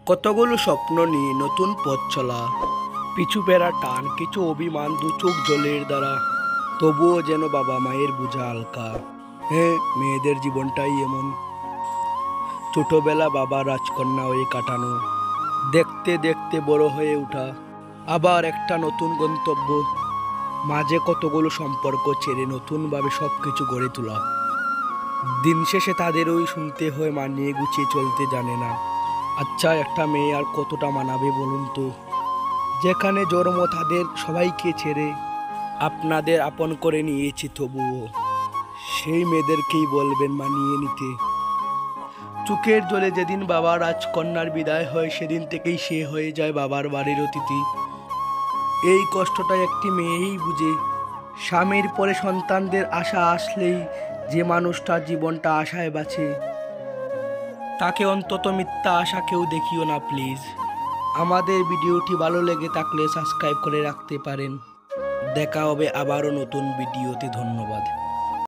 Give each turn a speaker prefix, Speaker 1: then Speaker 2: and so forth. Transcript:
Speaker 1: কতগুলো স্বপ্ন নিয়ে নতুন পথ চলা, পিছু ফেরা টান, কিছু অভিমান, দু চোখ জলের দ্বারা, তবুও যেন বাবা মায়ের বোঝা হালকা। হ্যাঁ, মেয়েদের জীবনটাই এমন। ছোটবেলা বাবা রাজকন্যা হয়ে কাটানো, দেখতে দেখতে বড় হয়ে ওঠা, আবার একটা নতুন গন্তব্য, মাঝে কতগুলো সম্পর্ক ছেড়ে নতুনভাবে সব কিছু গড়ে তোলা। দিন শেষে তাদেরই শুনতে হয় মানিয়ে গুছিয়ে চলতে জানে না। আচ্ছা, একটা মেয়ে আর কতটা মানাবে বলুন তো? যেখানে জন্ম তাদের সবাইকে ছেড়ে আপনাদের আপন করে নিয়েছি, তবুও সেই মেয়েদেরকেই বলবেন মানিয়ে নিতে। চোখের জলে যেদিন বাবা রাজকন্যার বিদায় হয়, সেদিন থেকেই সে হয়ে যায় বাবার বাড়ির অতিথি। এই কষ্টটা একটি মেয়েই বুঝে। স্বামীর পরে সন্তানদের আশা আসলেই যে মানুষটা জীবনটা আশায় বাঁচে, তাকে অন্তত মিথ্যা আশা কেউ দেখিও না প্লিজ। আমাদের ভিডিওটি ভালো লেগে থাকলে সাবস্ক্রাইব করে রাখতে পারেন। দেখা হবে আবারও নতুন ভিডিওতে। ধন্যবাদ।